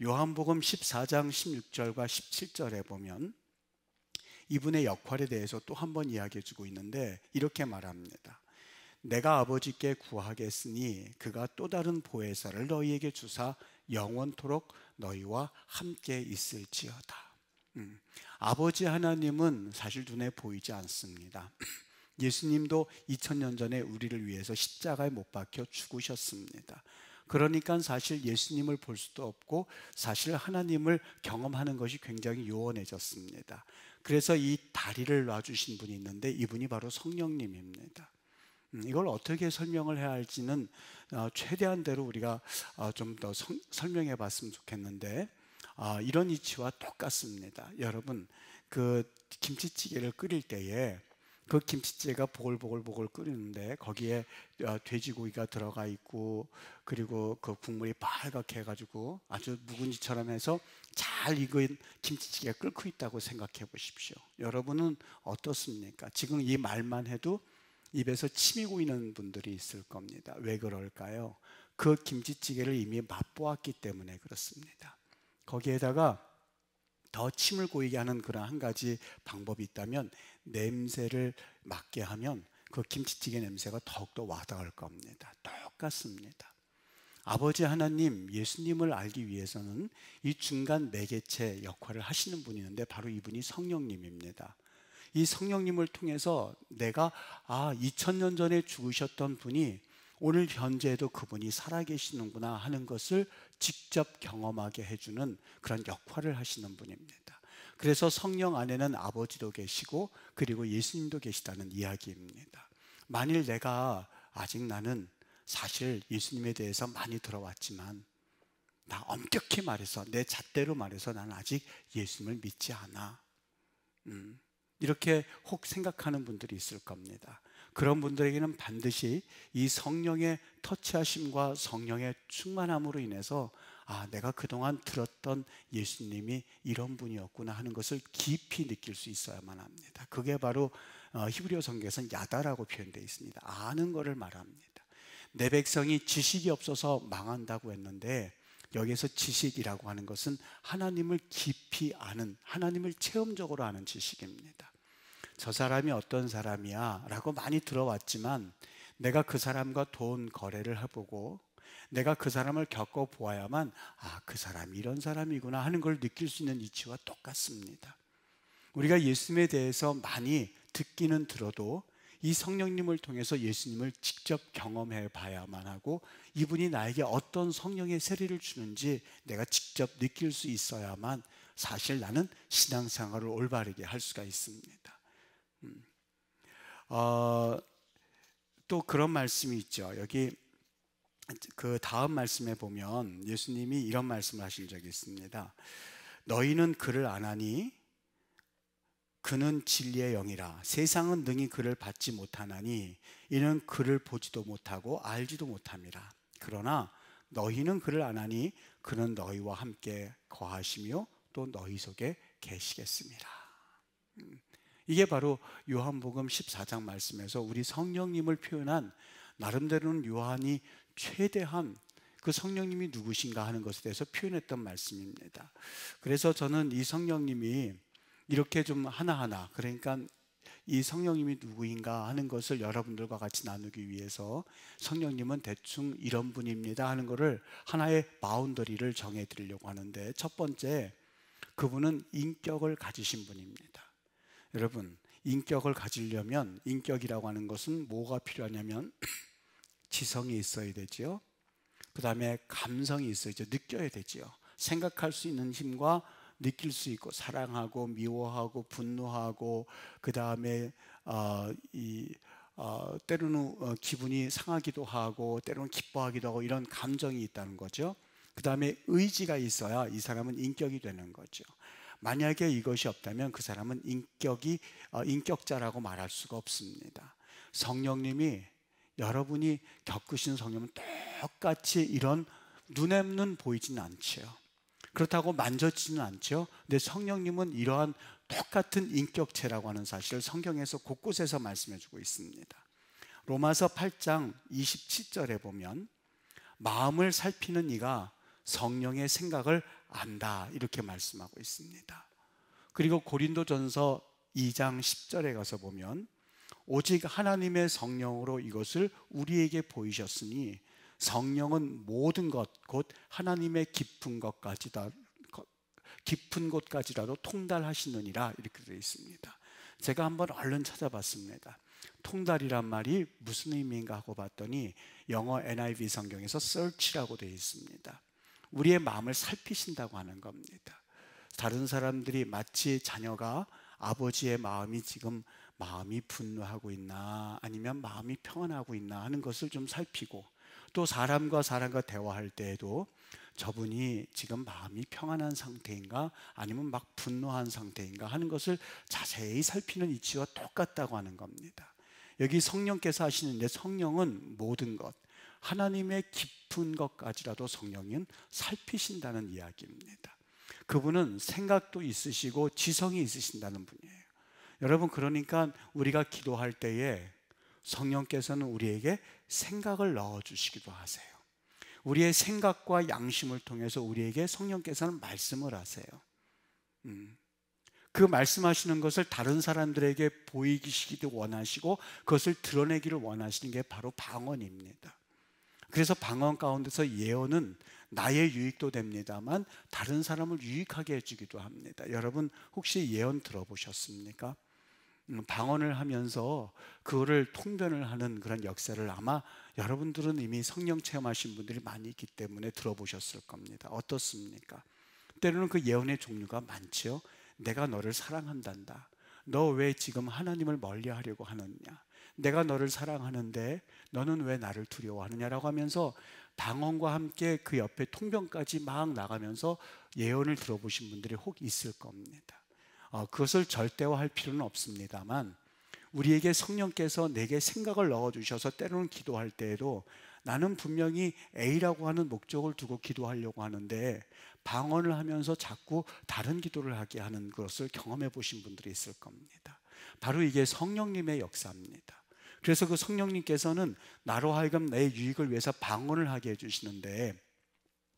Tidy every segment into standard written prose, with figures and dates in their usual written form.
요한복음 14장 16절과 17절에 보면 이분의 역할에 대해서 또 한 번 이야기해 주고 있는데 이렇게 말합니다. 내가 아버지께 구하겠으니 그가 또 다른 보혜사를 너희에게 주사 영원토록 너희와 함께 있을지어다. 아버지 하나님은 사실 눈에 보이지 않습니다. 예수님도 2000년 전에 우리를 위해서 십자가에 못 박혀 죽으셨습니다. 그러니까 사실 예수님을 볼 수도 없고 사실 하나님을 경험하는 것이 굉장히 요원해졌습니다. 그래서 이 다리를 놔주신 분이 있는데 이분이 바로 성령님입니다. 이걸 어떻게 설명을 해야 할지는 최대한대로 우리가 좀 더 설명해 봤으면 좋겠는데, 이런 이치와 똑같습니다. 여러분, 그 김치찌개를 끓일 때에 그 김치찌개가 보글보글 끓이는데 거기에 돼지고기가 들어가 있고, 그리고 그 국물이 빨갛게 해가지고 아주 묵은지처럼 해서 잘 익은 김치찌개가 끓고 있다고 생각해 보십시오. 여러분은 어떻습니까? 지금 이 말만 해도 입에서 침이 고이는 분들이 있을 겁니다. 왜 그럴까요? 그 김치찌개를 이미 맛보았기 때문에 그렇습니다. 거기에다가 더 침을 고이게 하는 그런 한 가지 방법이 있다면, 냄새를 맡게 하면 그 김치찌개 냄새가 더욱더 와닿을 겁니다. 똑같습니다. 아버지 하나님, 예수님을 알기 위해서는 이 중간 매개체 역할을 하시는 분이 있는데 바로 이분이 성령님입니다. 이 성령님을 통해서 내가 2000년 전에 죽으셨던 분이 오늘 현재에도 그분이 살아계시는구나 하는 것을 직접 경험하게 해주는 그런 역할을 하시는 분입니다. 그래서 성령 안에는 아버지도 계시고 그리고 예수님도 계시다는 이야기입니다. 만일 내가 아직 나는 사실 예수님에 대해서 많이 들어왔지만 나 엄격히 말해서 내 잣대로 말해서 나는 아직 예수님을 믿지 않아, 이렇게 혹 생각하는 분들이 있을 겁니다. 그런 분들에게는 반드시 이 성령의 터치하심과 성령의 충만함으로 인해서 내가 그동안 들었던 예수님이 이런 분이었구나 하는 것을 깊이 느낄 수 있어야만 합니다. 그게 바로 히브리어 성경에서는 야다라고 표현되어 있습니다. 아는 것을 말합니다. 내 백성이 지식이 없어서 망한다고 했는데 여기서 지식이라고 하는 것은 하나님을 깊이 아는, 하나님을 체험적으로 아는 지식입니다. 저 사람이 어떤 사람이야 라고 많이 들어왔지만 내가 그 사람과 돈 거래를 해보고 내가 그 사람을 겪어보아야만 그 사람이 이런 사람이구나 하는 걸 느낄 수 있는 이치와 똑같습니다. 우리가 예수님에 대해서 많이 듣기는 들어도 이 성령님을 통해서 예수님을 직접 경험해 봐야만 하고 이분이 나에게 어떤 성령의 세례를 주는지 내가 직접 느낄 수 있어야만 사실 나는 신앙생활을 올바르게 할 수가 있습니다. 또 그런 말씀이 있죠. 여기 그 다음 말씀에 보면 예수님이 이런 말씀을 하신 적이 있습니다. 너희는 그를 아나니 그는 진리의 영이라. 세상은 능히 그를 받지 못하나니 이는 그를 보지도 못하고 알지도 못함이라. 그러나 너희는 그를 아나니 그는 너희와 함께 거하시며 또 너희 속에 계시겠습니다. 이게 바로 요한복음 14장 말씀에서 우리 성령님을 표현한, 나름대로는 요한이 최대한 그 성령님이 누구신가 하는 것에 대해서 표현했던 말씀입니다. 그래서 저는 이 성령님이 이렇게 좀 하나하나, 그러니까 이 성령님이 누구인가 하는 것을 여러분들과 같이 나누기 위해서 성령님은 대충 이런 분입니다 하는 것을 하나의 바운더리를 정해 드리려고 하는데, 첫 번째, 그분은 인격을 가지신 분입니다. 여러분, 인격을 가지려면, 인격이라고 하는 것은 뭐가 필요하냐면 지성이 있어야 되죠. 그 다음에 감성이 있어야죠. 느껴야 되죠. 생각할 수 있는 힘과 느낄 수 있고, 사랑하고 미워하고 분노하고, 그 다음에 때로는 기분이 상하기도 하고 때로는 기뻐하기도 하고, 이런 감정이 있다는 거죠. 그 다음에 의지가 있어야 이 사람은 인격이 되는 거죠. 만약에 이것이 없다면 그 사람은 인격자라고 말할 수가 없습니다. 성령님이, 여러분이 겪으신 성령은 똑같이 이런 눈에는 보이지는 않죠. 그렇다고 만져지는 않죠. 근데 성령님은 이러한 똑같은 인격체라고 하는 사실을 성경에서 곳곳에서 말씀해 주고 있습니다. 로마서 8장 27절에 보면 마음을 살피는 이가 성령의 생각을 안다, 이렇게 말씀하고 있습니다. 그리고 고린도전서 2장 10절에 가서 보면 오직 하나님의 성령으로 이것을 우리에게 보이셨으니 성령은 모든 것 곧 하나님의 깊은 곳까지라도 통달하시느니라, 이렇게 되어 있습니다. 제가 한번 얼른 찾아봤습니다. 통달이란 말이 무슨 의미인가 하고 봤더니 영어 NIV 성경에서 search라고 되어 있습니다. 우리의 마음을 살피신다고 하는 겁니다. 다른 사람들이 마치 자녀가 아버지의 마음이 지금 마음이 분노하고 있나 아니면 마음이 평안하고 있나 하는 것을 좀 살피고, 또 사람과 대화할 때에도 저분이 지금 마음이 평안한 상태인가 아니면 막 분노한 상태인가 하는 것을 자세히 살피는 이치와 똑같다고 하는 겁니다. 여기 성령께서 하시는데 성령은 모든 것, 하나님의 깊은 것까지라도 성령은 살피신다는 이야기입니다. 그분은 생각도 있으시고 지성이 있으신다는 분이에요. 여러분, 그러니까 우리가 기도할 때에 성령께서는 우리에게 생각을 넣어주시기도 하세요. 우리의 생각과 양심을 통해서 우리에게 성령께서는 말씀을 하세요. 그 말씀하시는 것을 다른 사람들에게 보이시기도 원하시고 그것을 드러내기를 원하시는 게 바로 방언입니다. 그래서 방언 가운데서 예언은 나의 유익도 됩니다만 다른 사람을 유익하게 해주기도 합니다. 여러분, 혹시 예언 들어보셨습니까? 방언을 하면서 그거를 통변을 하는 그런 역사를 아마 여러분들은 이미 성령 체험하신 분들이 많이 있기 때문에 들어보셨을 겁니다. 어떻습니까? 때로는 그 예언의 종류가 많죠. 내가 너를 사랑한단다. 너 왜 지금 하나님을 멀리하려고 하느냐? 내가 너를 사랑하는데 너는 왜 나를 두려워하느냐라고 하면서 방언과 함께 그 옆에 통변까지 막 나가면서 예언을 들어보신 분들이 혹 있을 겁니다. 그것을 절대화할 필요는 없습니다만 우리에게 성령께서 내게 생각을 넣어주셔서 때로는 기도할 때에도 나는 분명히 A라고 하는 목적을 두고 기도하려고 하는데 방언을 하면서 자꾸 다른 기도를 하게 하는 것을 경험해 보신 분들이 있을 겁니다. 바로 이게 성령님의 역사입니다. 그래서 그 성령님께서는 나로 하여금 내 유익을 위해서 방언을 하게 해주시는데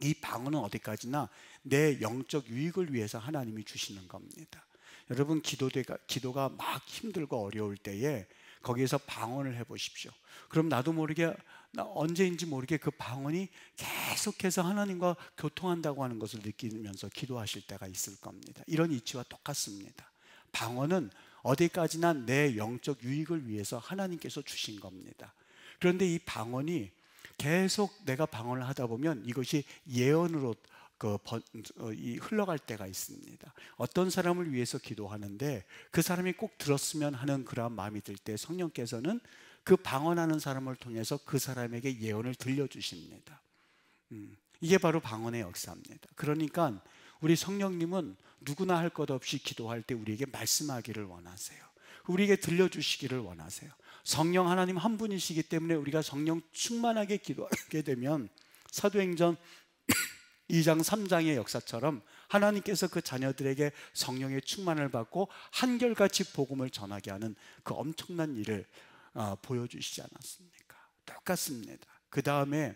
이 방언은 어디까지나 내 영적 유익을 위해서 하나님이 주시는 겁니다. 여러분, 기도가 막 힘들고 어려울 때에 거기에서 방언을 해보십시오. 그럼 나도 모르게, 언제인지 모르게 그 방언이 계속해서 하나님과 교통한다고 하는 것을 느끼면서 기도하실 때가 있을 겁니다. 이런 이치와 똑같습니다. 방언은 어디까지나 내 영적 유익을 위해서 하나님께서 주신 겁니다. 그런데 이 방언이 계속 내가 방언을 하다 보면 이것이 예언으로 흘러갈 때가 있습니다. 어떤 사람을 위해서 기도하는데 그 사람이 꼭 들었으면 하는 그러한 마음이 들 때 성령께서는 그 방언하는 사람을 통해서 그 사람에게 예언을 들려주십니다. 이게 바로 방언의 역사입니다. 그러니까 우리 성령님은 누구나 할 것 없이 기도할 때 우리에게 말씀하기를 원하세요. 우리에게 들려주시기를 원하세요. 성령 하나님 한 분이시기 때문에 우리가 성령 충만하게 기도하게 되면 사도행전 2장 3장의 역사처럼 하나님께서 그 자녀들에게 성령의 충만을 받고 한결같이 복음을 전하게 하는 그 엄청난 일을 보여주시지 않았습니까? 똑같습니다. 그 다음에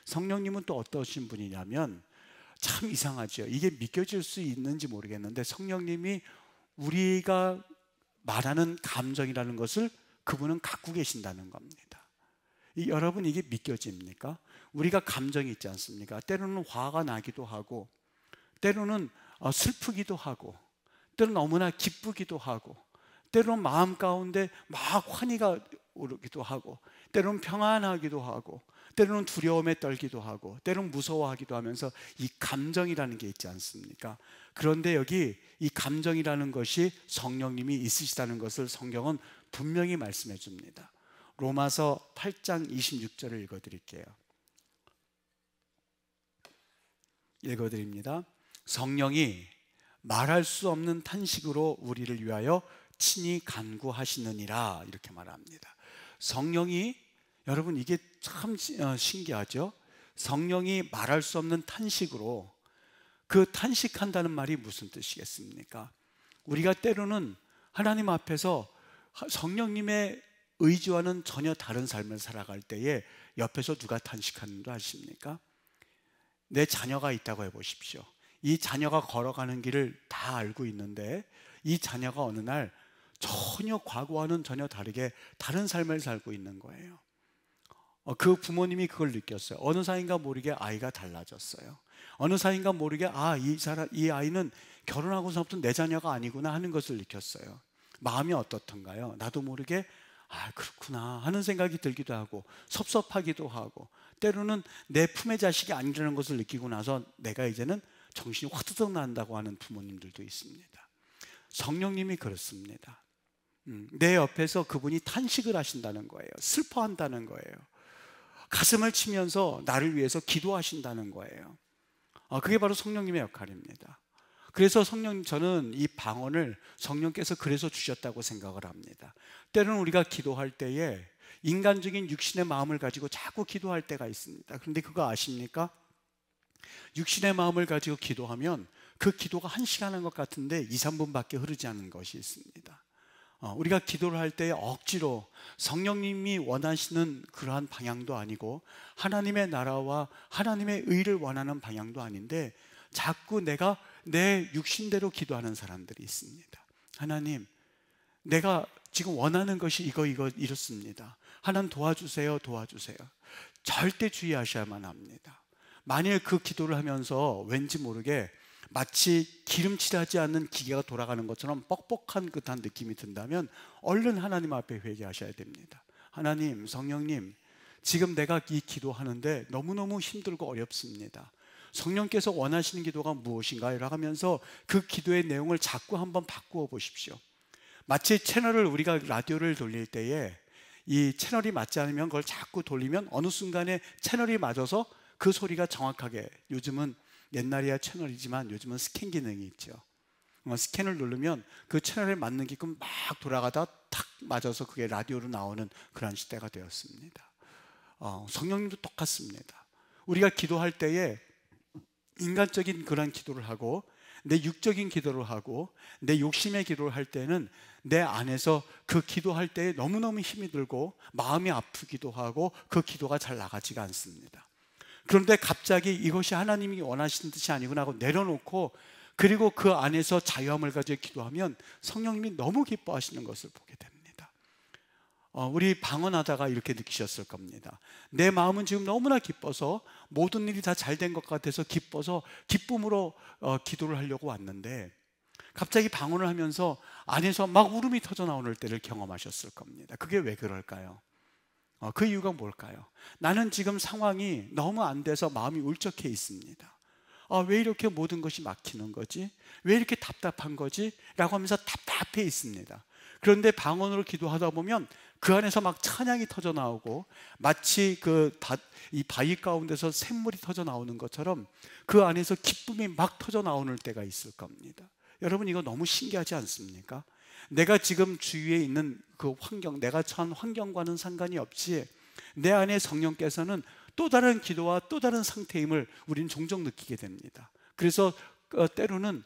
성령님은 또 어떠신 분이냐면 참 이상하죠. 이게 믿겨질 수 있는지 모르겠는데 성령님이 우리가 말하는 감정이라는 것을 그분은 갖고 계신다는 겁니다. 여러분, 이게 믿겨집니까? 우리가 감정이 있지 않습니까? 때로는 화가 나기도 하고 때로는 슬프기도 하고 때로는 너무나 기쁘기도 하고 때로는 마음 가운데 막 환희가 오르기도 하고 때로는 평안하기도 하고 때로는 두려움에 떨기도 하고 때로는 무서워하기도 하면서 이 감정이라는 게 있지 않습니까? 그런데 여기 이 감정이라는 것이 성령님이 있으시다는 것을 성경은 분명히 말씀해 줍니다. 로마서 8장 26절을 읽어드릴게요. 읽어드립니다. 성령이 말할 수 없는 탄식으로 우리를 위하여 친히 간구하시느니라, 이렇게 말합니다. 성령이, 여러분 이게 참 신기하죠? 성령이 말할 수 없는 탄식으로, 그 탄식한다는 말이 무슨 뜻이겠습니까? 우리가 때로는 하나님 앞에서 성령님의 의지와는 전혀 다른 삶을 살아갈 때에 옆에서 누가 탄식하는 줄 아십니까? 내 자녀가 있다고 해보십시오. 이 자녀가 걸어가는 길을 다 알고 있는데 이 자녀가 어느 날 전혀 과거와는 전혀 다르게 다른 삶을 살고 있는 거예요. 그 부모님이 그걸 느꼈어요. 어느 사이인가 모르게 아이가 달라졌어요. 어느 사이인가 모르게 이 아이는 결혼하고서부터 내 자녀가 아니구나 하는 것을 느꼈어요. 마음이 어떻던가요? 나도 모르게 그렇구나 하는 생각이 들기도 하고 섭섭하기도 하고 때로는 내 품의 자식이 아니라는 것을 느끼고 나서 내가 이제는 정신이 화드덕 난다고 하는 부모님들도 있습니다. 성령님이 그렇습니다. 내 옆에서 그분이 탄식을 하신다는 거예요. 슬퍼한다는 거예요. 가슴을 치면서 나를 위해서 기도하신다는 거예요. 그게 바로 성령님의 역할입니다. 그래서 저는 이 방언을 성령께서 그래서 주셨다고 생각을 합니다. 때로는 우리가 기도할 때에 인간적인 육신의 마음을 가지고 자꾸 기도할 때가 있습니다. 그런데 그거 아십니까? 육신의 마음을 가지고 기도하면 그 기도가 1시간 한 것 같은데 2, 3분밖에 흐르지 않는 것이 있습니다. 우리가 기도를 할 때 억지로 성령님이 원하시는 그러한 방향도 아니고 하나님의 나라와 하나님의 의를 원하는 방향도 아닌데 자꾸 내가 내 육신대로 기도하는 사람들이 있습니다. 하나님, 내가 지금 원하는 것이 이렇습니다. 하나님 도와주세요. 절대 주의하셔야만 합니다. 만일 그 기도를 하면서 왠지 모르게 마치 기름칠하지 않는 기계가 돌아가는 것처럼 뻑뻑한 듯한 느낌이 든다면 얼른 하나님 앞에 회개하셔야 됩니다. 하나님, 성령님, 지금 내가 이 기도하는데 너무너무 힘들고 어렵습니다. 성령께서 원하시는 기도가 무엇인가요? 라고 하면서 그 기도의 내용을 자꾸 한번 바꾸어 보십시오. 마치 우리가 라디오를 돌릴 때에 이 채널이 맞지 않으면 그걸 자꾸 돌리면 어느 순간에 채널이 맞아서 그 소리가 정확하게, 요즘은 옛날이야 채널이지만 요즘은 스캔 기능이 있죠. 스캔을 누르면 그 채널에 맞는 게끔 막 돌아가다 탁 맞아서 그게 라디오로 나오는 그런 시대가 되었습니다. 성령님도 똑같습니다. 우리가 기도할 때에 인간적인 그런 기도를 하고 내 육적인 기도를 하고 내 욕심의 기도를 할 때는 내 안에서 그 기도할 때에 너무너무 힘이 들고 마음이 아프기도 하고 그 기도가 잘 나가지가 않습니다. 그런데 갑자기 이것이 하나님이 원하시는 뜻이 아니구나 하고 내려놓고 그리고 그 안에서 자유함을 가지고 기도하면 성령님이 너무 기뻐하시는 것을 보게 됩니다. 우리 방언하다가 이렇게 느끼셨을 겁니다. 내 마음은 지금 너무나 기뻐서 모든 일이 다 잘 된 것 같아서 기뻐서 기쁨으로 기도를 하려고 왔는데 갑자기 방언을 하면서 안에서 막 울음이 터져 나오는 때를 경험하셨을 겁니다. 그게 왜 그럴까요? 그 이유가 뭘까요? 나는 지금 상황이 너무 안 돼서 마음이 울적해 있습니다. 왜 이렇게 모든 것이 막히는 거지? 왜 이렇게 답답한 거지? 라고 하면서 답답해 있습니다. 그런데 방언으로 기도하다 보면 그 안에서 막 찬양이 터져 나오고 마치 이 바위 가운데서 샘물이 터져 나오는 것처럼 그 안에서 기쁨이 막 터져 나오는 때가 있을 겁니다. 여러분, 이거 너무 신기하지 않습니까? 내가 지금 주위에 있는 그 환경, 내가 처한 환경과는 상관이 없이 내 안에 성령께서는 또 다른 기도와 또 다른 상태임을 우리는 종종 느끼게 됩니다. 그래서 때로는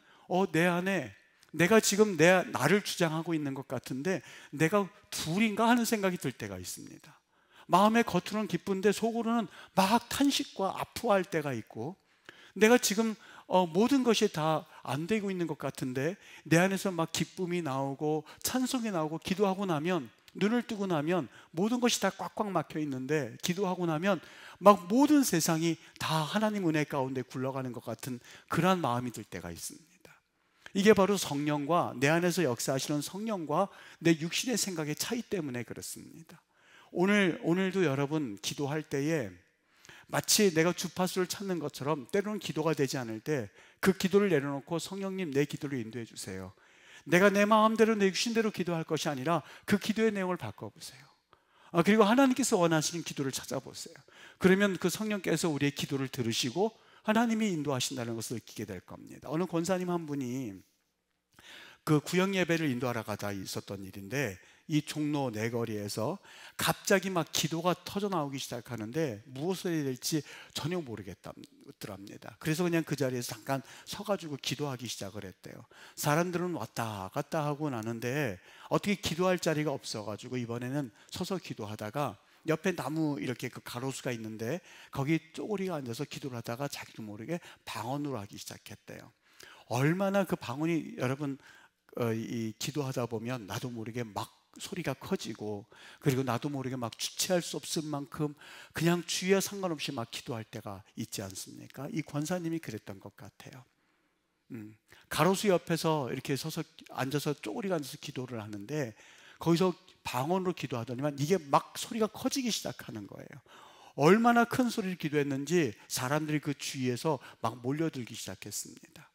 내 안에 내가 지금 나를 주장하고 있는 것 같은데 내가 둘인가 하는 생각이 들 때가 있습니다. 마음의 겉으로는 기쁜데 속으로는 막 탄식과 아프할 때가 있고 내가 지금 모든 것이 다 안 되고 있는 것 같은데 내 안에서 막 기쁨이 나오고 찬송이 나오고 기도하고 나면 눈을 뜨고 나면 모든 것이 다 꽉꽉 막혀 있는데 기도하고 나면 막 모든 세상이 다 하나님 은혜 가운데 굴러가는 것 같은 그러한 마음이 들 때가 있습니다. 이게 바로 성령과 내 안에서 역사하시는 성령과 내 육신의 생각의 차이 때문에 그렇습니다. 오늘도 여러분 기도할 때에 마치 내가 주파수를 찾는 것처럼 때로는 기도가 되지 않을 때 그 기도를 내려놓고 성령님 내 기도를 인도해 주세요. 내가 내 마음대로 내 육신대로 기도할 것이 아니라 그 기도의 내용을 바꿔보세요. 그리고 하나님께서 원하시는 기도를 찾아보세요. 그러면 그 성령께서 우리의 기도를 들으시고 하나님이 인도하신다는 것을 느끼게 될 겁니다. 어느 권사님 한 분이 그 구역 예배를 인도하러 가다 있었던 일인데 이 종로 내거리에서 갑자기 막 기도가 터져 나오기 시작하는데 무엇을 해야 될지 전혀 모르겠더랍니다. 그래서 그냥 그 자리에서 잠깐 서가지고 기도하기 시작을 했대요. 사람들은 왔다 갔다 하고 나는데 어떻게 기도할 자리가 없어가지고 이번에는 서서 기도하다가 옆에 나무 이렇게 그 가로수가 있는데 거기 쪼그리가 앉아서 기도를 하다가 자기도 모르게 방언으로 하기 시작했대요. 얼마나 그 방언이 여러분 이 기도하다 보면 나도 모르게 막 소리가 커지고, 그리고 나도 모르게 막 주체할 수 없을 만큼 그냥 주위와 상관없이 막 기도할 때가 있지 않습니까? 이 권사님이 그랬던 것 같아요. 가로수 옆에서 이렇게 서서 앉아서 쪼그리가 앉아서 기도를 하는데 거기서 방언으로 기도하더니만 이게 막 소리가 커지기 시작하는 거예요. 얼마나 큰 소리를 기도했는지 사람들이 그 주위에서 막 몰려들기 시작했습니다.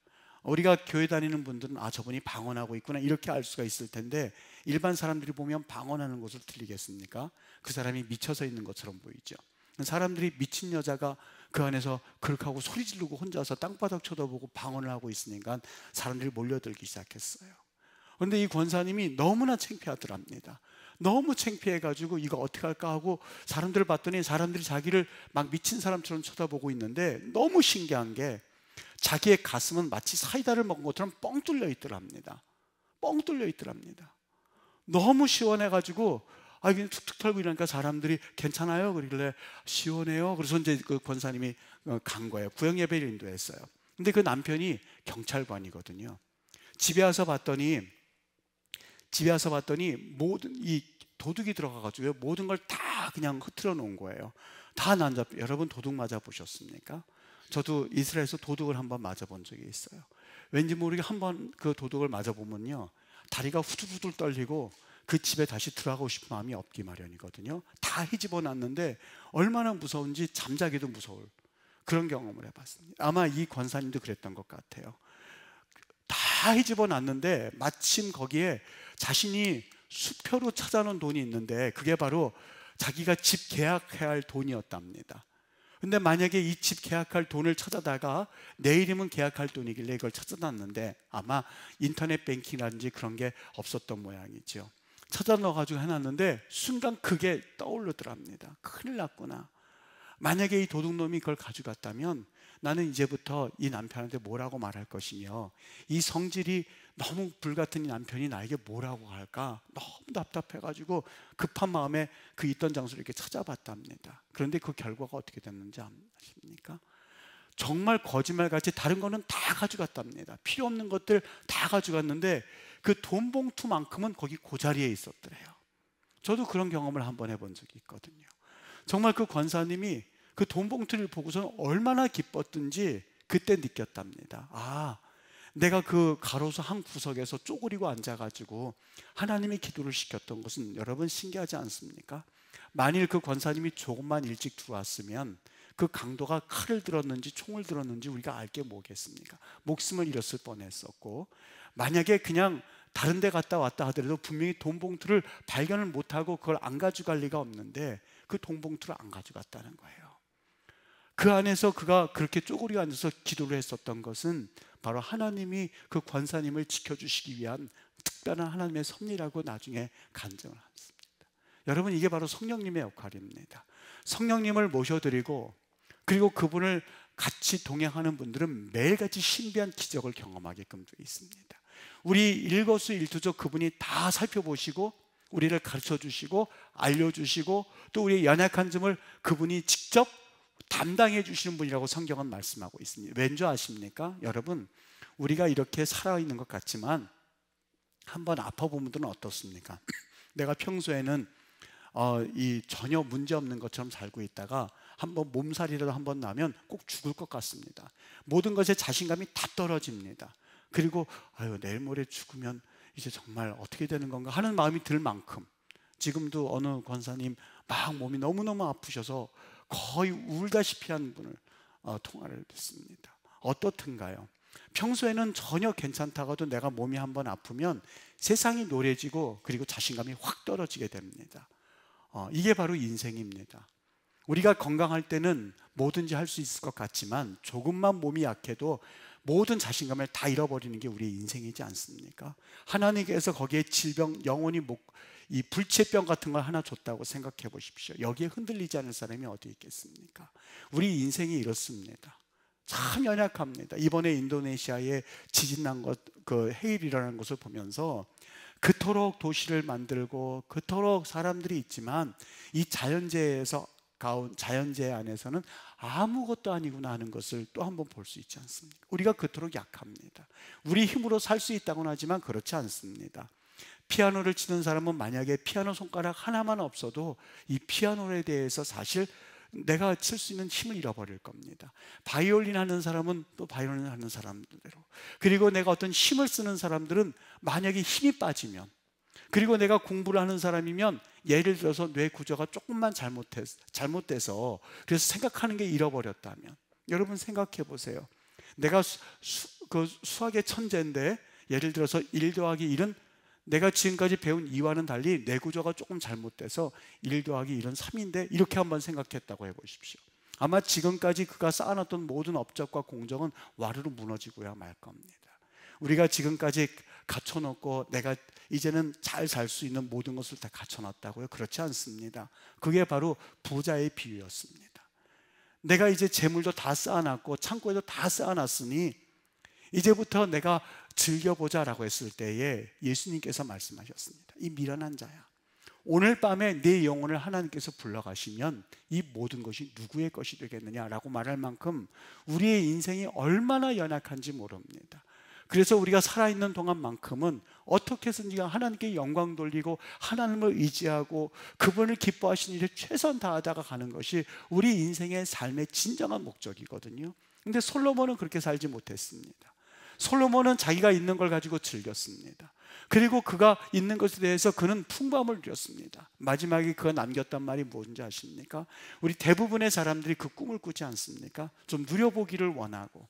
우리가 교회 다니는 분들은 아, 저분이 방언하고 있구나 이렇게 알 수가 있을 텐데, 일반 사람들이 보면 방언하는 것을 들리겠습니까? 그 사람이 미쳐서 있는 것처럼 보이죠. 사람들이 미친 여자가 그 안에서 그렇게 하고 소리 지르고 혼자서 땅바닥 쳐다보고 방언을 하고 있으니까 사람들이 몰려들기 시작했어요. 그런데 이 권사님이 너무나 창피하더랍니다. 너무 창피해가지고 이거 어떻게 할까 하고 사람들을 봤더니 사람들이 자기를 막 미친 사람처럼 쳐다보고 있는데, 너무 신기한 게 자기의 가슴은 마치 사이다를 먹은 것처럼 뻥 뚫려 있더랍니다. 뻥 뚫려 있더랍니다. 너무 시원해가지고 그냥 툭툭 털고 이러니까 사람들이 괜찮아요? 그러길래 시원해요. 그래서 이제 그 권사님이 간 거예요. 구역 예배를 인도했어요. 근데 그 남편이 경찰관이거든요. 집에 와서 봤더니 모든 이 도둑이 들어가가지고 모든 걸 다 그냥 흐트러 놓은 거예요. 다 난잡. 여러분 도둑 맞아 보셨습니까? 저도 이스라엘에서 도둑을 한번 맞아본 적이 있어요. 왠지 모르게 한번 그 도둑을 맞아보면요, 다리가 후들후들 떨리고 그 집에 다시 들어가고 싶은 마음이 없기 마련이거든요. 다 헤집어 놨는데 얼마나 무서운지 잠자기도 무서울 그런 경험을 해봤습니다. 아마 이 권사님도 그랬던 것 같아요. 다 헤집어 놨는데 마침 거기에 자신이 수표로 찾아놓은 돈이 있는데 그게 바로 자기가 집 계약해야 할 돈이었답니다. 근데 만약에 이 집 계약할 돈을 찾아다가 내일이면 계약할 돈이길래 이걸 찾아놨는데, 아마 인터넷 뱅킹이라든지 그런 게 없었던 모양이죠. 찾아 넣어가지고 해놨는데 순간 그게 떠오르더랍니다. 큰일 났구나. 만약에 이 도둑놈이 그걸 가져갔다면 나는 이제부터 이 남편한테 뭐라고 말할 것이며, 이 성질이 너무 불같은 이 남편이 나에게 뭐라고 할까 너무 답답해가지고 급한 마음에 그 있던 장소를 이렇게 찾아봤답니다. 그런데 그 결과가 어떻게 됐는지 아십니까? 정말 거짓말같이 다른 거는 다 가져갔답니다. 필요 없는 것들 다 가져갔는데 그 돈 봉투만큼은 거기 그 자리에 있었더래요. 저도 그런 경험을 한번 해본 적이 있거든요. 정말 그 권사님이 그 돈 봉투를 보고서 얼마나 기뻤던지 그때 느꼈답니다. 아, 내가 그 가로수 한 구석에서 쪼그리고 앉아가지고 하나님의 기도를 시켰던 것은 여러분 신기하지 않습니까? 만일 그 권사님이 조금만 일찍 들어왔으면 그 강도가 칼을 들었는지 총을 들었는지 우리가 알게 뭐겠습니까? 목숨을 잃었을 뻔했었고, 만약에 그냥 다른 데 갔다 왔다 하더라도 분명히 돈 봉투를 발견을 못하고 그걸 안 가져갈 리가 없는데 그 돈 봉투를 안 가져갔다는 거예요. 그 안에서 그가 그렇게 쪼그리고 앉아서 기도를 했었던 것은 바로 하나님이 그 권사님을 지켜주시기 위한 특별한 하나님의 섭리라고 나중에 간증을 했습니다. 여러분, 이게 바로 성령님의 역할입니다. 성령님을 모셔드리고 그리고 그분을 같이 동행하는 분들은 매일같이 신비한 기적을 경험하게끔 되어 있습니다. 우리 일거수일투족 그분이 다 살펴보시고 우리를 가르쳐주시고 알려주시고 또 우리의 연약한 점을 그분이 직접 담당해 주시는 분이라고 성경은 말씀하고 있습니다. 왠지 아십니까? 여러분, 우리가 이렇게 살아있는 것 같지만 한번 아파본 분들은 어떻습니까? 내가 평소에는 이 전혀 문제없는 것처럼 살고 있다가 한번 몸살이라도 한번 나면 꼭 죽을 것 같습니다. 모든 것에 자신감이 다 떨어집니다. 그리고 내일 모레 죽으면 이제 정말 어떻게 되는 건가 하는 마음이 들 만큼, 지금도 어느 권사님 막 몸이 너무너무 아프셔서 거의 울다시피 한 분을 통화를 듣습니다. 어떻든가요? 평소에는 전혀 괜찮다가도 내가 몸이 한번 아프면 세상이 노래지고 그리고 자신감이 확 떨어지게 됩니다. 이게 바로 인생입니다. 우리가 건강할 때는 뭐든지 할 수 있을 것 같지만 조금만 몸이 약해도 모든 자신감을 다 잃어버리는 게 우리의 인생이지 않습니까? 하나님께서 거기에 질병, 영혼이 이 불치병 같은 걸 하나 줬다고 생각해 보십시오. 여기에 흔들리지 않을 사람이 어디 있겠습니까? 우리 인생이 이렇습니다. 참 연약합니다. 이번에 인도네시아에 지진 난 것, 그 해일이라는 것을 보면서 그토록 도시를 만들고 그토록 사람들이 있지만 이 자연재해 안에서는 아무것도 아니구나 하는 것을 또 한번 볼 수 있지 않습니까? 우리가 그토록 약합니다. 우리 힘으로 살 수 있다고는 하지만 그렇지 않습니다. 피아노를 치는 사람은 만약에 피아노 손가락 하나만 없어도 이 피아노에 대해서 사실 내가 칠 수 있는 힘을 잃어버릴 겁니다. 바이올린 하는 사람은 또 바이올린 하는 사람대로, 그리고 내가 어떤 힘을 쓰는 사람들은 만약에 힘이 빠지면, 그리고 내가 공부를 하는 사람이면 예를 들어서 뇌 구조가 조금만 잘못돼서 그래서 생각하는 게 잃어버렸다면, 여러분 생각해 보세요. 내가 수학의 천재인데 예를 들어서 1 더하기 1은 내가 지금까지 배운 2와는 달리 뇌 구조가 조금 잘못돼서 1 더하기 1은 3인데 이렇게 한번 생각했다고 해보십시오. 아마 지금까지 그가 쌓아놨던 모든 업적과 공정은 와르르 무너지고야 말 겁니다. 우리가 지금까지 갖춰놓고 내가 이제는 잘 살 수 있는 모든 것을 다 갖춰놨다고요? 그렇지 않습니다. 그게 바로 부자의 비유였습니다. 내가 이제 재물도 다 쌓아놨고 창고에도 다 쌓아놨으니 이제부터 내가 즐겨보자라고 했을 때에 예수님께서 말씀하셨습니다. 이 미련한 자야, 오늘 밤에 네 영혼을 하나님께서 불러가시면 이 모든 것이 누구의 것이 되겠느냐라고 말할 만큼 우리의 인생이 얼마나 연약한지 모릅니다. 그래서 우리가 살아있는 동안만큼은 어떻게 해서든지 하나님께 영광 돌리고 하나님을 의지하고 그분을 기뻐하시는 일에 최선 다하다가 가는 것이 우리 인생의 삶의 진정한 목적이거든요. 근데 솔로몬은 그렇게 살지 못했습니다. 솔로몬은 자기가 있는 걸 가지고 즐겼습니다. 그리고 그가 있는 것에 대해서 그는 풍부함을 누렸습니다. 마지막에 그가 남겼단 말이 뭔지 아십니까? 우리 대부분의 사람들이 그 꿈을 꾸지 않습니까? 좀 누려보기를 원하고,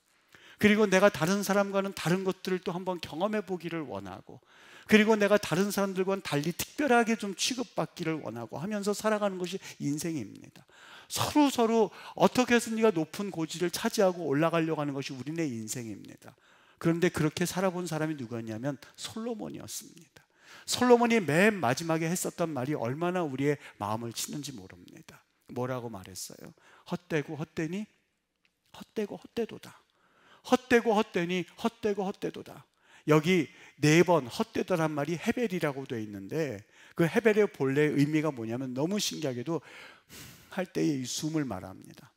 그리고 내가 다른 사람과는 다른 것들을 또 한번 경험해 보기를 원하고, 그리고 내가 다른 사람들과는 달리 특별하게 좀 취급받기를 원하고 하면서 살아가는 것이 인생입니다. 서로 어떻게 해서 네가 높은 고지를 차지하고 올라가려고 하는 것이 우리네 인생입니다. 그런데 그렇게 살아본 사람이 누구였냐면 솔로몬이었습니다. 솔로몬이 맨 마지막에 했었던 말이 얼마나 우리의 마음을 치는지 모릅니다. 뭐라고 말했어요? 헛되고 헛되니 헛되고 헛되도다. 헛되고 헛되니 헛되고 헛되도다. 여기 4번 헛되다란 말이 헤벨이라고 되어 있는데 그 헤벨의 본래 의미가 뭐냐면 너무 신기하게도 할 때의 이 숨을 말합니다.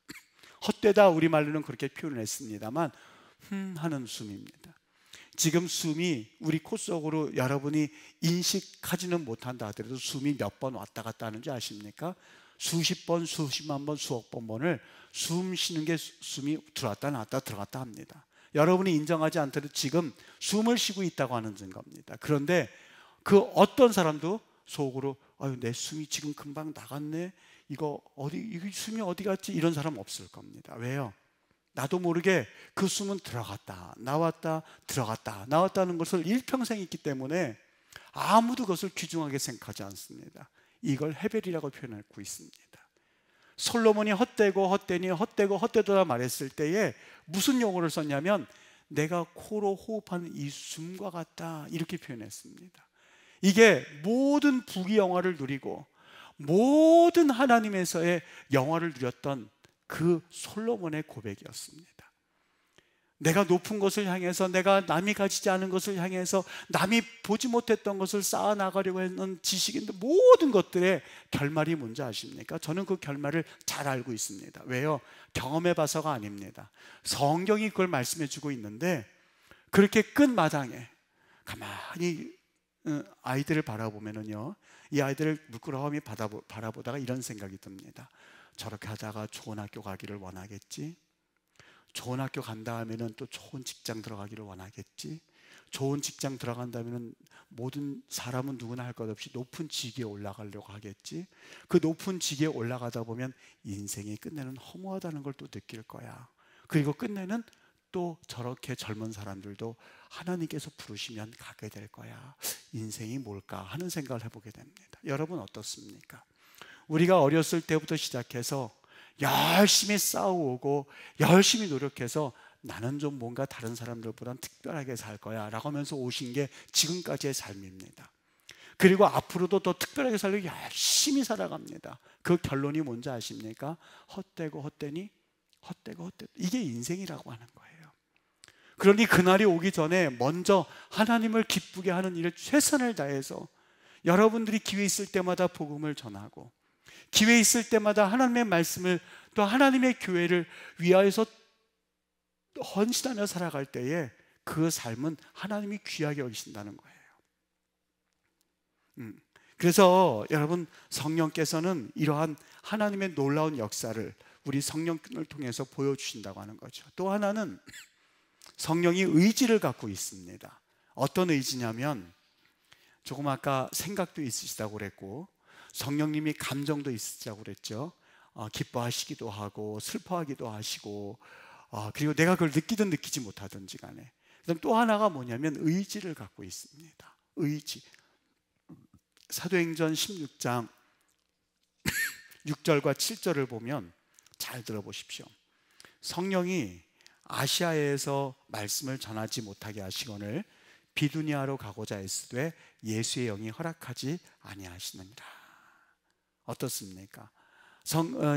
헛되다 우리말로는 그렇게 표현했습니다만 하는 숨입니다. 지금 숨이 우리 코 속으로 여러분이 인식하지는 못한다 하더라도 숨이 몇 번 왔다 갔다 하는지 아십니까? 수십 번, 수십만 번, 수억 번을 숨 쉬는 게 숨이 들어왔다 나왔다 들어갔다 합니다. 여러분이 인정하지 않더라도 지금 숨을 쉬고 있다고 하는 증거입니다. 그런데 그 어떤 사람도 속으로 아유 내 숨이 지금 금방 나갔네, 이거 숨이 어디 갔지, 이런 사람 없을 겁니다. 왜요? 나도 모르게 그 숨은 들어갔다 나왔다 들어갔다 나왔다는 것을 일평생 있기 때문에 아무도 그것을 귀중하게 생각하지 않습니다. 이걸 헤벨이라고 표현하고 있습니다. 솔로몬이 헛되고 헛되니 헛되고 헛되도다 말했을 때에 무슨 용어를 썼냐면 내가 코로 호흡하는 이 숨과 같다, 이렇게 표현했습니다. 이게 모든 부귀 영화를 누리고 모든 하나님에서의 영화를 누렸던 그 솔로몬의 고백이었습니다. 내가 높은 것을 향해서, 내가 남이 가지지 않은 것을 향해서, 남이 보지 못했던 것을 쌓아나가려고 했는 지식인데 모든 것들의 결말이 뭔지 아십니까? 저는 그 결말을 잘 알고 있습니다. 왜요? 경험해 봐서가 아닙니다. 성경이 그걸 말씀해 주고 있는데 그렇게 끝마당에 가만히 아이들을 바라보면은요, 이 아이들을 물끄러미 바라보다가 이런 생각이 듭니다. 저렇게 하다가 좋은 학교 가기를 원하겠지, 좋은 학교 간다 하면은 또 좋은 직장 들어가기를 원하겠지, 좋은 직장 들어간다면은 모든 사람은 누구나 할 것 없이 높은 직위에 올라가려고 하겠지, 그 높은 직위에 올라가다 보면 인생이 끝내는 허무하다는 걸 또 느낄 거야. 그리고 끝내는 또 저렇게 젊은 사람들도 하나님께서 부르시면 가게 될 거야. 인생이 뭘까 하는 생각을 해보게 됩니다. 여러분 어떻습니까? 우리가 어렸을 때부터 시작해서 열심히 싸우고 열심히 노력해서 나는 좀 뭔가 다른 사람들보다는 특별하게 살 거야 라고 하면서 오신 게 지금까지의 삶입니다. 그리고 앞으로도 더 특별하게 살려고 열심히 살아갑니다. 그 결론이 뭔지 아십니까? 헛되고 헛되니 헛되고 헛되고, 이게 인생이라고 하는 거예요. 그러니 그날이 오기 전에 먼저 하나님을 기쁘게 하는 일에 최선을 다해서 여러분들이 기회 있을 때마다 복음을 전하고, 기회 있을 때마다 하나님의 말씀을, 또 하나님의 교회를 위하여서 헌신하며 살아갈 때에 그 삶은 하나님이 귀하게 여기신다는 거예요. 그래서 여러분, 성령께서는 이러한 하나님의 놀라운 역사를 우리 성령을 통해서 보여주신다고 하는 거죠. 또 하나는 성령이 의지를 갖고 있습니다. 어떤 의지냐면, 조금 아까 생각도 있으시다고 그랬고, 성령님이 감정도 있으시다고 그랬죠. 기뻐하시기도 하고 슬퍼하기도 하시고, 그리고 내가 그걸 느끼든 느끼지 못하든지 간에. 그다음 또 하나가 뭐냐면 의지를 갖고 있습니다. 의지. 사도행전 16장 6절과 7절을 보면, 잘 들어보십시오. 성령이 아시아에서 말씀을 전하지 못하게 하시거늘 비두니아로 가고자 했으되 예수의 영이 허락하지 아니하시느니라. 어떻습니까?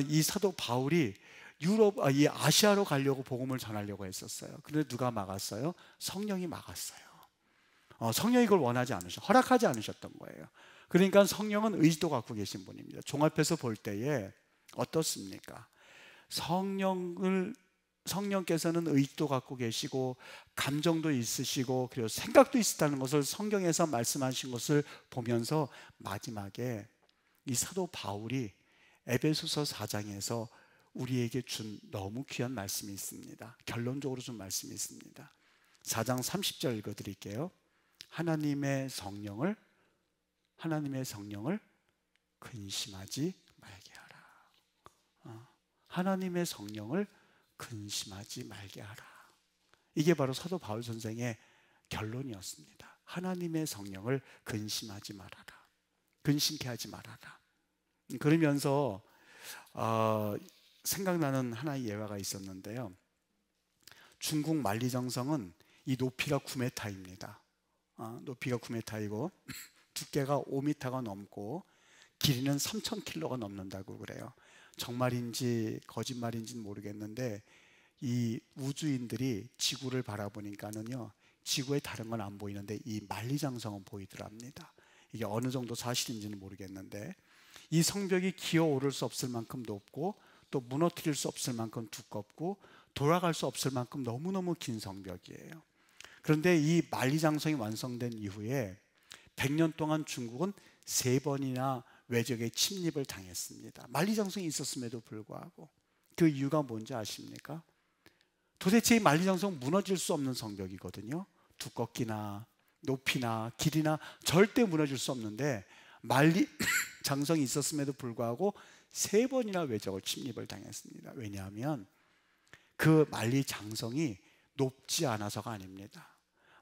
이 사도 바울이 이 아시아로 가려고 복음을 전하려고 했었어요. 그런데 누가 막았어요? 성령이 막았어요. 성령이 그걸 원하지 허락하지 않으셨던 거예요. 그러니까 성령은 의지도 갖고 계신 분입니다. 종합해서 볼 때에 어떻습니까? 성령께서는 의지도 갖고 계시고 감정도 있으시고 그리고 생각도 있었다는 것을 성경에서 말씀하신 것을 보면서, 마지막에 이 사도 바울이 에베소서 4장에서 우리에게 준 너무 귀한 말씀이 있습니다. 결론적으로 준 말씀이 있습니다. 4장 30절 읽어드릴게요. 하나님의 성령을 근심하지 말게 하라. 하나님의 성령을 근심하지 말게 하라. 이게 바로 사도 바울 선생의 결론이었습니다. 하나님의 성령을 근심하지 말아라. 근심케 하지 말아라. 그러면서 생각나는 하나의 예화가 있었는데요. 중국 만리장성은 이 높이가 9m입니다. 높이가 9m이고 두께가 5m가 넘고 길이는 3,000km가 넘는다고 그래요. 정말인지 거짓말인지는 모르겠는데, 이 우주인들이 지구를 바라보니까는요, 지구에 다른 건 안 보이는데 이 만리장성은 보이더랍니다. 이게 어느 정도 사실인지는 모르겠는데, 이 성벽이 기어오를 수 없을 만큼 높고 또 무너뜨릴 수 없을 만큼 두껍고 돌아갈 수 없을 만큼 너무너무 긴 성벽이에요. 그런데 이 만리장성이 완성된 이후에 100년 동안 중국은 3번이나 외적의 침입을 당했습니다. 만리장성이 있었음에도 불구하고. 그 이유가 뭔지 아십니까? 도대체 이 만리장성은 무너질 수 없는 성벽이거든요. 두껍기나 높이나 길이나 절대 무너질 수 없는데, 만리장성이 있었음에도 불구하고 3번이나 외적을 침입을 당했습니다. 왜냐하면 그 만리장성이 높지 않아서가 아닙니다.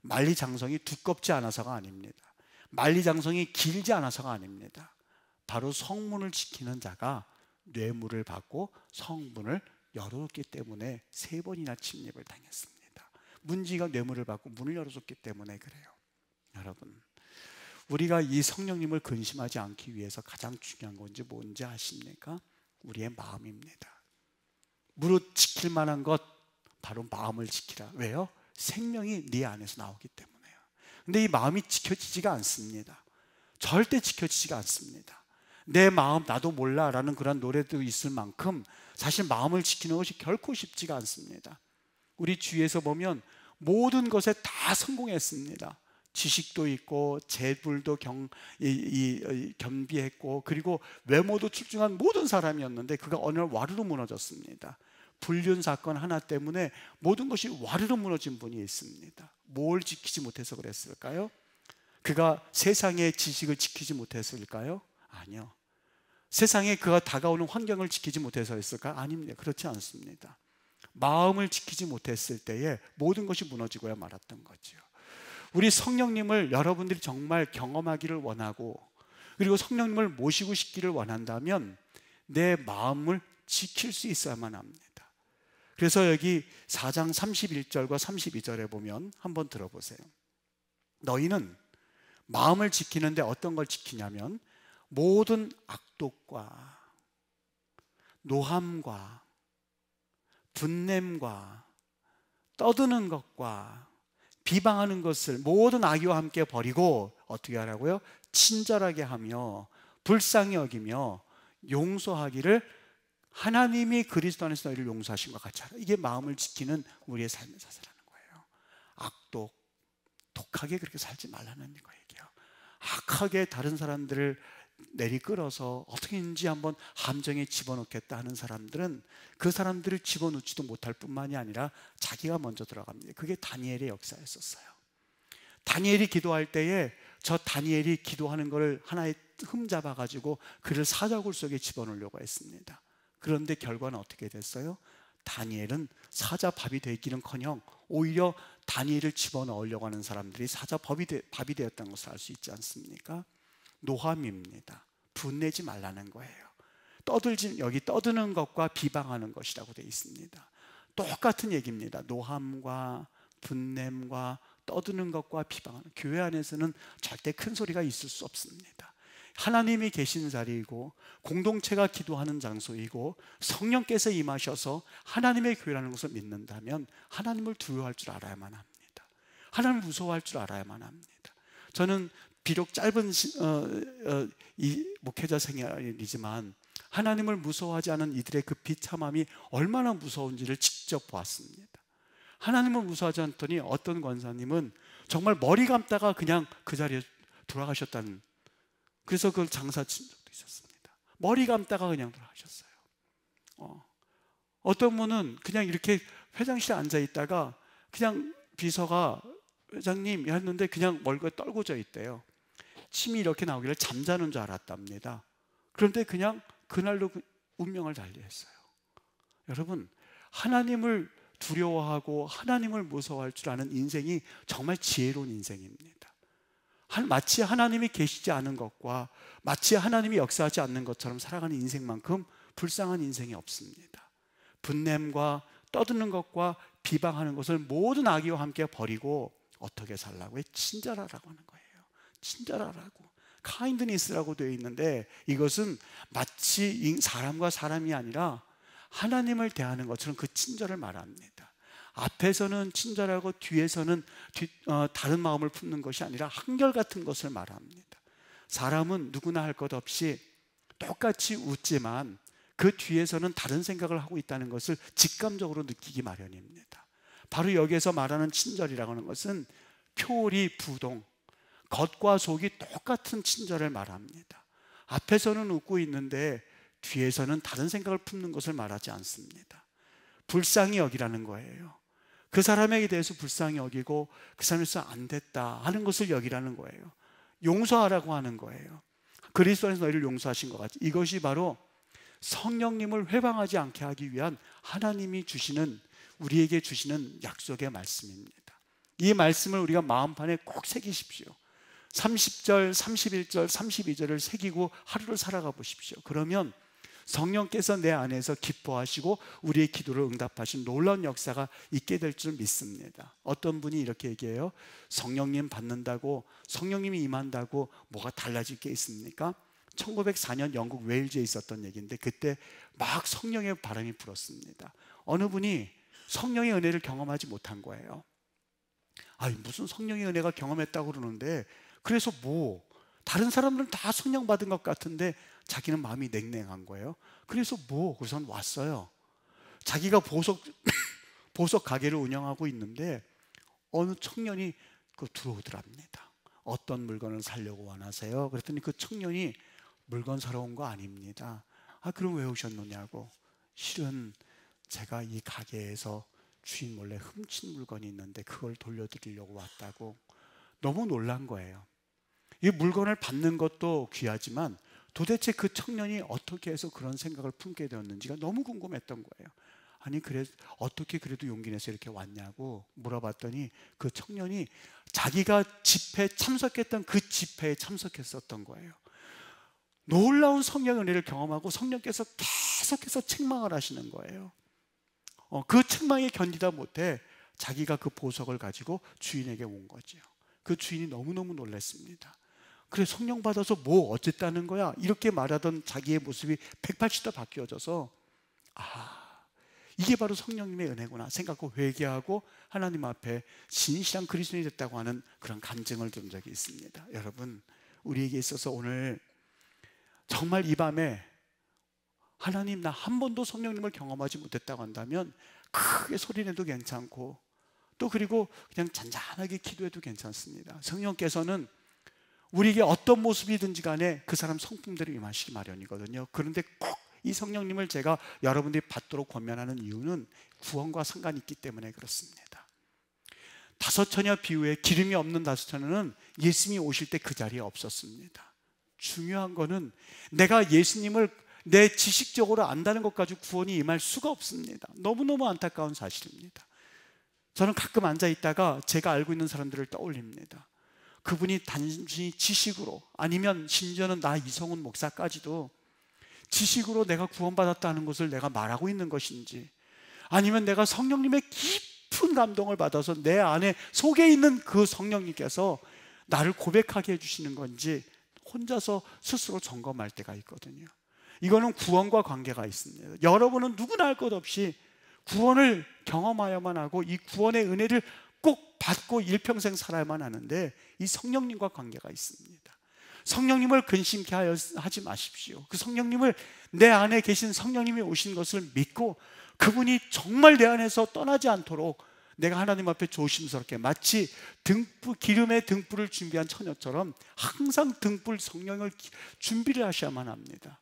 만리장성이 두껍지 않아서가 아닙니다. 만리장성이 길지 않아서가 아닙니다. 바로 성문을 지키는 자가 뇌물을 받고 성문을 열어줬기 때문에 3번이나 침입을 당했습니다. 문지기가 뇌물을 받고 문을 열어줬기 때문에 그래요. 여러분, 우리가 이 성령님을 근심하지 않기 위해서 가장 중요한 건지 뭔지 아십니까? 우리의 마음입니다. 무릇 지킬 만한 것, 바로 마음을 지키라. 왜요? 생명이 네 안에서 나오기 때문에요. 근데 이 마음이 지켜지지가 않습니다. 절대 지켜지지가 않습니다. 내 마음 나도 몰라 라는 그런 노래도 있을 만큼 사실 마음을 지키는 것이 결코 쉽지가 않습니다. 우리 주위에서 보면 모든 것에 다 성공했습니다. 지식도 있고 재물도 겸비했고 그리고 외모도 출중한 모든 사람이었는데 그가 어느 날 와르르 무너졌습니다. 불륜 사건 하나 때문에 모든 것이 와르르 무너진 분이 있습니다. 뭘 지키지 못해서 그랬을까요? 그가 세상의 지식을 지키지 못했을까요? 아니요. 세상에 그가 다가오는 환경을 지키지 못해서였을까? 아닙니다. 그렇지 않습니다. 마음을 지키지 못했을 때에 모든 것이 무너지고야 말았던 거죠. 우리 성령님을 여러분들이 정말 경험하기를 원하고 그리고 성령님을 모시고 싶기를 원한다면 내 마음을 지킬 수 있어야만 합니다. 그래서 여기 4장 31절과 32절에 보면 한번 들어보세요. 너희는 마음을 지키는데 어떤 걸 지키냐면 모든 악독과 노함과 분냄과 떠드는 것과 비방하는 것을 모든 악의와 함께 버리고 어떻게 하라고요? 친절하게 하며 불쌍히 여기며 용서하기를 하나님이 그리스도 안에서 너희를 용서하신 것 같이 하라. 이게 마음을 지키는 우리의 삶의 자세라는 거예요. 악독, 독하게 그렇게 살지 말라는 거예요. 악하게 다른 사람들을 내리끌어서 어떻게든지 한번 함정에 집어넣겠다 하는 사람들은 그 사람들을 집어넣지도 못할 뿐만이 아니라 자기가 먼저 들어갑니다. 그게 다니엘의 역사였었어요. 다니엘이 기도할 때에 저 다니엘이 기도하는 것을 하나의 흠 잡아가지고 그를 사자굴 속에 집어넣으려고 했습니다. 그런데 결과는 어떻게 됐어요? 다니엘은 사자 밥이 되기는커녕 오히려 다니엘을 집어넣으려고 하는 사람들이 사자 밥이 되었다는 것을 알 수 있지 않습니까? 노함입니다. 분내지 말라는 거예요. 여기 떠드는 것과 비방하는 것이라고 되어 있습니다. 똑같은 얘기입니다. 노함과 분냄과 떠드는 것과 비방하는, 교회 안에서는 절대 큰 소리가 있을 수 없습니다. 하나님이 계신 자리이고 공동체가 기도하는 장소이고 성령께서 임하셔서 하나님의 교회라는 것을 믿는다면 하나님을 두려워할 줄 알아야만 합니다. 하나님을 무서워할 줄 알아야만 합니다. 저는 비록 짧은 이 목회자 생활이지만 하나님을 무서워하지 않은 이들의 그 비참함이 얼마나 무서운지를 직접 보았습니다. 하나님을 무서워하지 않더니 어떤 권사님은 정말 머리 감다가 그냥 그 자리에 돌아가셨다는, 그래서 그걸 장사 친 적도 있었습니다. 머리 감다가 그냥 돌아가셨어요. 어떤 분은 그냥 이렇게 회장실에 앉아 있다가 그냥 비서가 회장님 했는데 그냥 멀고 떨고져 있대요. 침이 이렇게 나오기를 잠자는 줄 알았답니다. 그런데 그냥 그날로 운명을 달리했어요. 여러분, 하나님을 두려워하고 하나님을 무서워할 줄 아는 인생이 정말 지혜로운 인생입니다. 마치 하나님이 계시지 않은 것과 마치 하나님이 역사하지 않는 것처럼 살아가는 인생만큼 불쌍한 인생이 없습니다. 분냄과 떠드는 것과 비방하는 것을 모든 악의와 함께 버리고 어떻게 살라고요? 친절하라고 하는 거예요. 친절하라고, kindness라고 되어 있는데 이것은 마치 사람과 사람이 아니라 하나님을 대하는 것처럼 그 친절을 말합니다. 앞에서는 친절하고 뒤에서는 다른 마음을 품는 것이 아니라 한결같은 것을 말합니다. 사람은 누구나 할 것 없이 똑같이 웃지만 그 뒤에서는 다른 생각을 하고 있다는 것을 직감적으로 느끼기 마련입니다. 바로 여기에서 말하는 친절이라고 하는 것은 표리 부동, 겉과 속이 똑같은 친절을 말합니다. 앞에서는 웃고 있는데 뒤에서는 다른 생각을 품는 것을 말하지 않습니다. 불쌍히 여기라는 거예요. 그 사람에게 대해서 불쌍히 여기고 그 사람에서 안 됐다 하는 것을 여기라는 거예요. 용서하라고 하는 거예요. 그리스도 안에서 너희를 용서하신 것 같이, 이것이 바로 성령님을 회방하지 않게 하기 위한 하나님이 주시는, 우리에게 주시는 약속의 말씀입니다. 이 말씀을 우리가 마음판에 꼭 새기십시오. 30절, 31절, 32절을 새기고 하루를 살아가 보십시오. 그러면 성령께서 내 안에서 기뻐하시고 우리의 기도를 응답하신 놀라운 역사가 있게 될 줄 믿습니다. 어떤 분이 이렇게 얘기해요. 성령님 받는다고, 성령님이 임한다고 뭐가 달라질 게 있습니까? 1904년 영국 웨일즈에 있었던 얘기인데 그때 막 성령의 바람이 불었습니다. 어느 분이 성령의 은혜를 경험하지 못한 거예요. 무슨 성령의 은혜가 경험했다고 그러는데, 그래서 뭐 다른 사람들은 다 성령 받은 것 같은데 자기는 마음이 냉랭한 거예요. 그래서 그래서 왔어요. 자기가 보석 가게를 운영하고 있는데 어느 청년이 들어오더랍니다. 어떤 물건을 사려고 원하세요? 그랬더니 그 청년이 물건 사러 온 거 아닙니다. 그럼 왜 오셨느냐고. 실은 제가 이 가게에서 주인 몰래 훔친 물건이 있는데 그걸 돌려드리려고 왔다고. 너무 놀란 거예요. 이 물건을 받는 것도 귀하지만 도대체 그 청년이 어떻게 해서 그런 생각을 품게 되었는지가 너무 궁금했던 거예요. 어떻게 그래도 용기 내서 이렇게 왔냐고 물어봤더니 그 청년이 자기가 집회에 참석했던 그 집회에 참석했었던 거예요. 놀라운 성령의 은혜를 경험하고 성령께서 계속해서 책망을 하시는 거예요. 그 책망에 견디다 못해 자기가 그 보석을 가지고 주인에게 온 거죠. 그 주인이 너무너무 놀랐습니다. 그래, 성령 받아서 어쨌다는 거야? 이렇게 말하던 자기의 모습이 180도 바뀌어져서 이게 바로 성령님의 은혜구나 생각하고 회개하고 하나님 앞에 진실한 그리스도인이 됐다고 하는 그런 간증을 들은 적이 있습니다. 여러분, 우리에게 있어서 오늘 정말 이 밤에 하나님, 나 한 번도 성령님을 경험하지 못했다고 한다면 크게 소리내도 괜찮고, 또 그리고 그냥 잔잔하게 기도해도 괜찮습니다. 성령께서는 우리에게 어떤 모습이든지 간에 그 사람 성품대로 임하시기 마련이거든요. 그런데 꼭 이 성령님을 제가 여러분들이 받도록 권면하는 이유는 구원과 상관이 있기 때문에 그렇습니다. 다섯 처녀 비유에 기름이 없는 다섯 처녀는 예수님이 오실 때 그 자리에 없었습니다. 중요한 거는 내가 예수님을 내 지식적으로 안다는 것 가지고 구원이 임할 수가 없습니다. 너무너무 안타까운 사실입니다. 저는 가끔 앉아 있다가 제가 알고 있는 사람들을 떠올립니다. 그분이 단순히 지식으로, 아니면 심지어는 나 이성훈 목사까지도 지식으로 내가 구원받았다는 것을 내가 말하고 있는 것인지, 아니면 내가 성령님의 깊은 감동을 받아서 내 안에 속에 있는 그 성령님께서 나를 고백하게 해주시는 건지 혼자서 스스로 점검할 때가 있거든요. 이거는 구원과 관계가 있습니다. 여러분은 누구나 할 것 없이 구원을 경험하여만 하고 이 구원의 은혜를 꼭 받고 일평생 살아야만 하는데, 이 성령님과 관계가 있습니다. 성령님을 근심케 하지 마십시오. 그 성령님을, 내 안에 계신 성령님이 오신 것을 믿고 그분이 정말 내 안에서 떠나지 않도록 내가 하나님 앞에 조심스럽게, 마치 기름의 등불을 준비한 처녀처럼 항상 등불 성령을 준비를 하셔야만 합니다.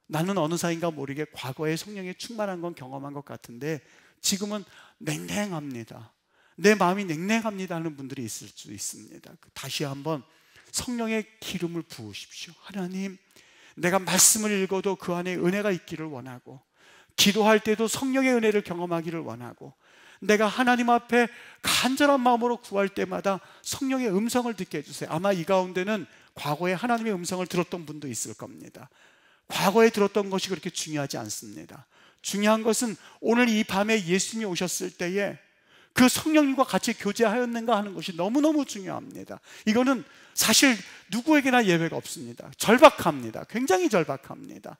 나는 어느 사이인가 모르게 과거에 성령에 충만한 건 경험한 것 같은데 지금은 냉랭합니다. 내 마음이 냉랭합니다 하는 분들이 있을 수 있습니다. 다시 한번 성령의 기름을 부으십시오. 하나님, 내가 말씀을 읽어도 그 안에 은혜가 있기를 원하고, 기도할 때도 성령의 은혜를 경험하기를 원하고, 내가 하나님 앞에 간절한 마음으로 구할 때마다 성령의 음성을 듣게 해주세요. 아마 이 가운데는 과거에 하나님의 음성을 들었던 분도 있을 겁니다. 과거에 들었던 것이 그렇게 중요하지 않습니다. 중요한 것은 오늘 이 밤에 예수님이 오셨을 때에 그 성령님과 같이 교제하였는가 하는 것이 너무너무 중요합니다. 이거는 사실 누구에게나 예외가 없습니다. 절박합니다. 굉장히 절박합니다.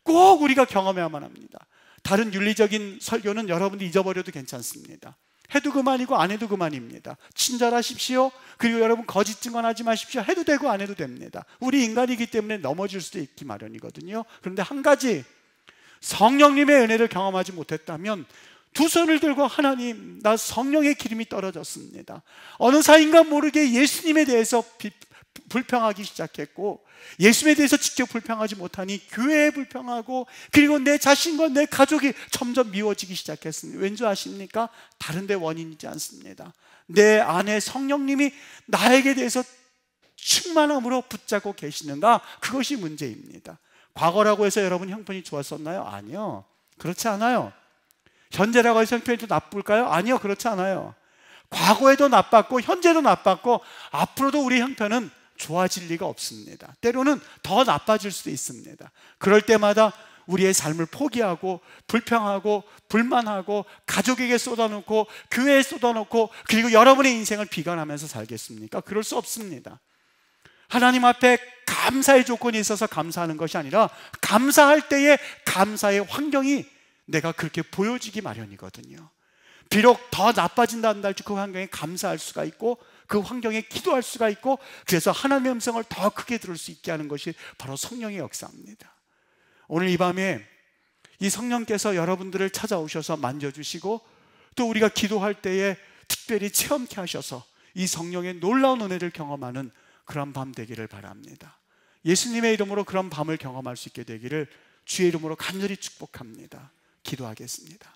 꼭 우리가 경험해야만 합니다. 다른 윤리적인 설교는 여러분들이 잊어버려도 괜찮습니다. 해도 그만이고 안 해도 그만입니다. 친절하십시오. 그리고 여러분 거짓 증언하지 마십시오. 해도 되고 안 해도 됩니다. 우리 인간이기 때문에 넘어질 수도 있기 마련이거든요. 그런데 한 가지, 성령님의 은혜를 경험하지 못했다면 두 손을 들고, 하나님, 나 성령의 기름이 떨어졌습니다. 어느 사이인가 모르게 예수님에 대해서 불평하기 시작했고, 예수님에 대해서 직접 불평하지 못하니 교회에 불평하고, 그리고 내 자신과 내 가족이 점점 미워지기 시작했습니다. 왠지 아십니까? 다른 데 원인이지 않습니다. 내 안에 성령님이 나에게 대해서 충만함으로 붙잡고 계시는가? 그것이 문제입니다. 과거라고 해서 여러분 형편이 좋았었나요? 아니요, 그렇지 않아요. 현재라고 해서 형편이 더 나쁠까요? 아니요, 그렇지 않아요. 과거에도 나빴고 현재도 나빴고 앞으로도 우리 형편은 좋아질 리가 없습니다. 때로는 더 나빠질 수도 있습니다. 그럴 때마다 우리의 삶을 포기하고 불평하고 불만하고 가족에게 쏟아놓고 교회에 쏟아놓고 그리고 여러분의 인생을 비관하면서 살겠습니까? 그럴 수 없습니다. 하나님 앞에 감사의 조건이 있어서 감사하는 것이 아니라 감사할 때의 감사의 환경이 내가 그렇게 보여지기 마련이거든요. 비록 더 나빠진다 한다 할지 그 환경에 감사할 수가 있고 그 환경에 기도할 수가 있고, 그래서 하나님의 음성을 더 크게 들을 수 있게 하는 것이 바로 성령의 역사입니다. 오늘 이 밤에 이 성령께서 여러분들을 찾아오셔서 만져주시고, 또 우리가 기도할 때에 특별히 체험케 하셔서 이 성령의 놀라운 은혜를 경험하는 그런 밤 되기를 바랍니다. 예수님의 이름으로 그런 밤을 경험할 수 있게 되기를 주의 이름으로 간절히 축복합니다. 기도하겠습니다.